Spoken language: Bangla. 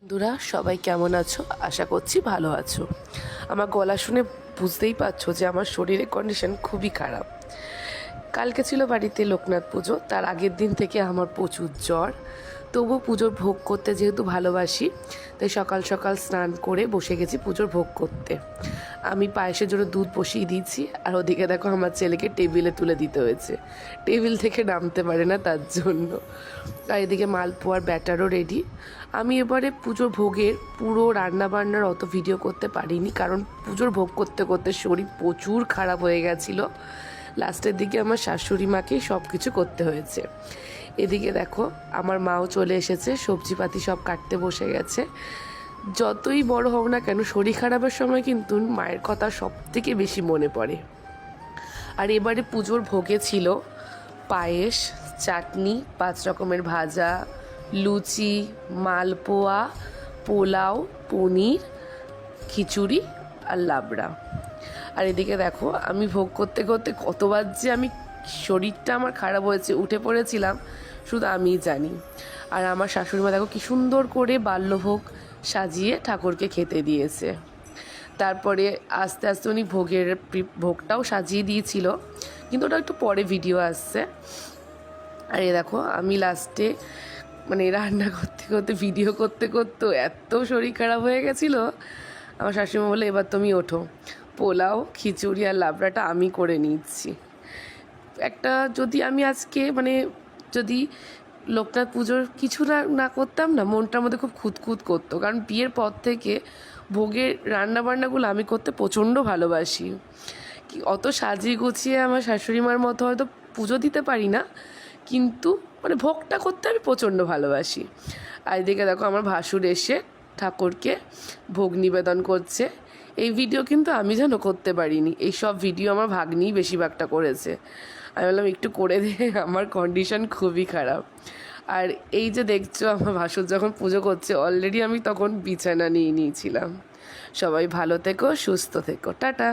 বন্ধুরা সবাই কেমন আছো? আশা করছি ভালো আছো। আমার গলা শুনে বুঝতেই পারছো যে আমার শরীরের কন্ডিশন খুবই খারাপ। কালকে ছিল বাড়িতে লোকনাথ পুজো, তার আগের দিন থেকে আমার প্রচুর জ্বর। তবু পুজোর ভোগ করতে যেহেতু ভালোবাসি, তাই সকাল সকাল স্নান করে বসে গেছি পুজোর ভোগ করতে। আমি পায়েসের জন্য দুধ বসিয়ে দিয়েছি, আর ওদিকে দেখো আমার ছেলেকে টেবিলে তুলে দিতে হয়েছে, টেবিল থেকে নামতে পারে না তার জন্য। আর এদিকে মালপোয়ার ব্যাটারও রেডি। আমি এবারে পুজোর ভোগের পুরো রান্নাবান্নার অত ভিডিও করতে পারিনি, কারণ পুজোর ভোগ করতে করতে শরীর প্রচুর খারাপ হয়ে গেছিলো। লাস্টের দিকে আমার শাশুড়ি মাকেই সব কিছু করতে হয়েছে। এদিকে দেখো আমার মাও চলে এসেছে, সবজিপাতি সব কাটতে বসে গেছে। যতই বড় হোক না কেন, শরীর খারাপের সময় কিন্তু মায়ের কথা সব থেকে বেশি মনে পড়ে। আর এবারে পুজোর ভোগে ছিল পায়েস, চাটনি, 5 রকমের ভাজা, লুচি, মালপোয়া, পোলাও, পনির, খিচুড়ি আর লাবড়া। আর এদিকে দেখো আমি ভোগ করতে করতে কতবার যে আমি শরীরটা আমার খারাপ হয়েছে, উঠে পড়েছিলাম শুধু আমিই জানি। আর আমার শাশুড়িমা দেখো কি সুন্দর করে বাল্যভোগ সাজিয়ে ঠাকুরকে খেতে দিয়েছে। তারপরে আস্তে আস্তে উনি ভোগটাও সাজিয়ে দিয়েছিল, কিন্তু ওটা একটু পরে ভিডিও আসছে। আর এ দেখো আমি লাস্টে মানে রান্না করতে করতে ভিডিও করতে করতে এত শরীর খারাপ হয়ে গেছিলো, আমার শাশুড়িমা বলে এবার তুমি ওঠো, পোলাও, খিচুড়ি আর লাবড়াটা আমি করে নিচ্ছি। একটা যদি আমি আজকে যদি লোকনাথ পুজোর কিছু না করতাম না, মনটার মধ্যে খুব খুঁতখুত করতো, কারণ বিয়ের পর থেকে ভোগের রান্নাবান্নাগুলো আমি করতে প্রচণ্ড ভালোবাসি। কি অত সাজিয়ে গুছিয়ে আমার শাশুড়ি মার মতো হয়তো পুজো দিতে পারি না, কিন্তু ভোগটা করতে আমি প্রচণ্ড ভালোবাসি। আর এদিকে দেখো আমার ভাসুর এসে ঠাকুরকে ভোগ নিবেদন করছে। এই ভিডিও কিন্তু আমি যেন করতে পারিনি, এই সব ভিডিও আমার ভাগ্নিই বেশিরভাগটা করেছে। আমি বললাম একটু করে দে, আমার কন্ডিশন খুবই খারাপ। আর এই যে দেখছো আমার ভাসুর যখন পুজো করছে, অলরেডি আমি তখন বিছানা নিয়ে নিয়েছিলাম। সবাই ভালো থেকো, সুস্থ থেকো, টাটা।